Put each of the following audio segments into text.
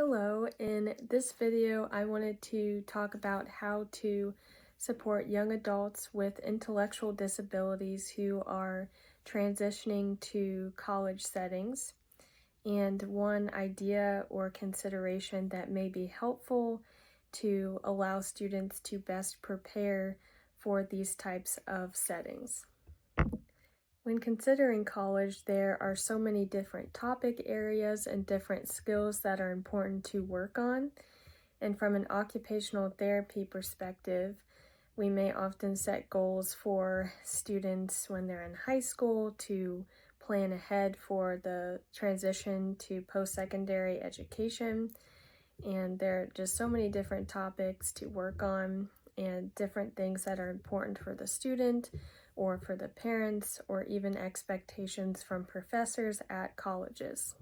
Hello, in this video I wanted to talk about how to support young adults with intellectual disabilities who are transitioning to college settings. And one idea or consideration that may be helpful to allow students to best prepare for these types of settings. When considering college, there are so many different topic areas and different skills that are important to work on. And from an occupational therapy perspective, we may often set goals for students when they're in high school to plan ahead for the transition to post-secondary education. And there are just so many different topics to work on and different things that are important for the student or for the parents, or even expectations from professors at colleges.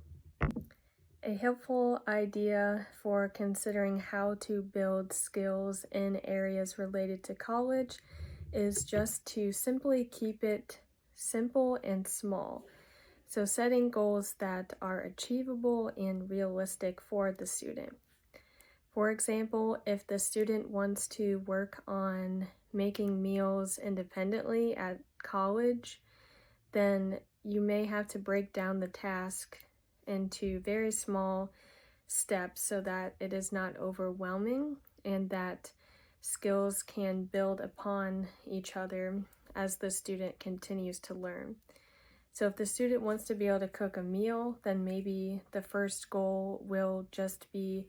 A helpful idea for considering how to build skills in areas related to college is just to simply keep it simple and small. So setting goals that are achievable and realistic for the student. For example, if the student wants to work on making meals independently at college, then you may have to break down the task into very small steps so that it is not overwhelming and that skills can build upon each other as the student continues to learn. So if the student wants to be able to cook a meal, then maybe the first goal will just be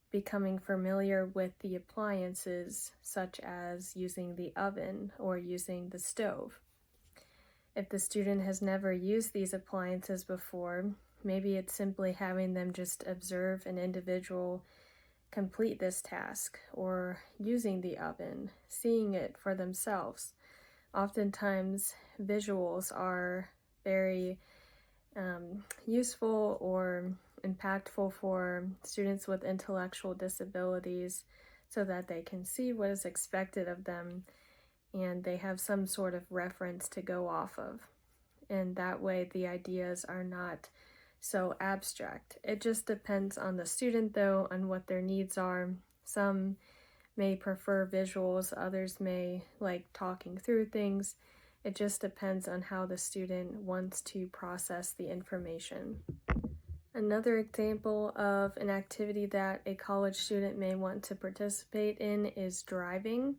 becoming familiar with the appliances, such as using the oven or using the stove. If the student has never used these appliances before, maybe it's simply having them just observe an individual complete this task, or using the oven, seeing it for themselves. Oftentimes, visuals are very useful or impactful for students with intellectual disabilities so that they can see what is expected of them and they have some sort of reference to go off of. And that way the ideas are not so abstract. It just depends on the student though, on what their needs are. Some may prefer visuals, others may like talking through things. It just depends on how the student wants to process the information. Another example of an activity that a college student may want to participate in is driving.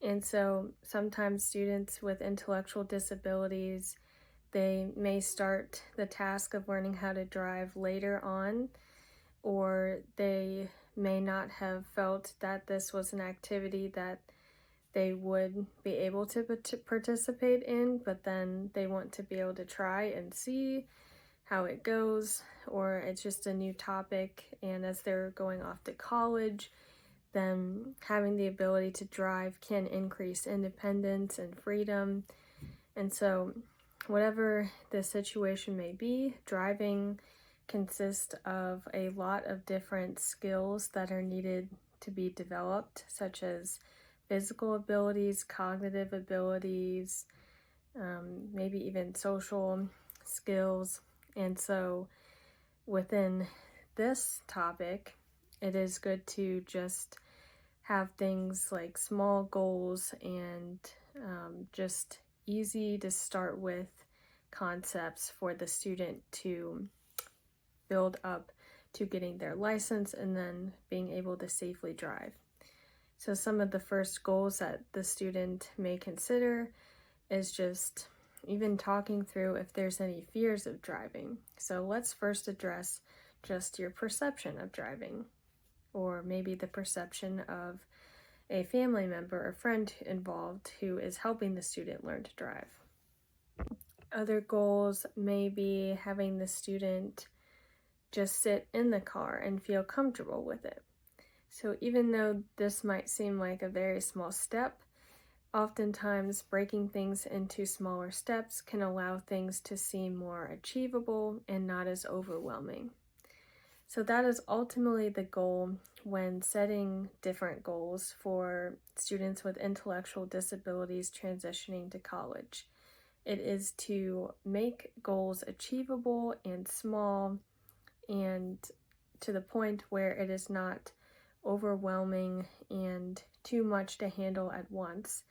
And so sometimes students with intellectual disabilities, they may start the task of learning how to drive later on, or they may not have felt that this was an activity that they would be able to participate in, but then they want to be able to try and see how it goes, or it's just a new topic, and as they're going off to college, then having the ability to drive can increase independence and freedom. And so whatever the situation may be, driving consists of a lot of different skills that are needed to be developed, such as physical abilities, cognitive abilities, maybe even social skills. And so within this topic, it is good to just have things like small goals and just easy to start with concepts for the student to build up to getting their license and then being able to safely drive. So some of the first goals that the student may consider is just even talking through if there's any fears of driving. So let's first address just your perception of driving, or maybe the perception of a family member or friend involved who is helping the student learn to drive. Other goals may be having the student just sit in the car and feel comfortable with it. So even though this might seem like a very small step, oftentimes breaking things into smaller steps can allow things to seem more achievable and not as overwhelming. So that is ultimately the goal when setting different goals for students with intellectual disabilities transitioning to college. It is to make goals achievable and small, and to the point where it is not overwhelming and too much to handle at once,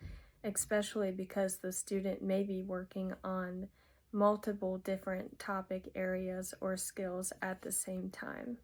especially because the student may be working on multiple different topic areas or skills at the same time.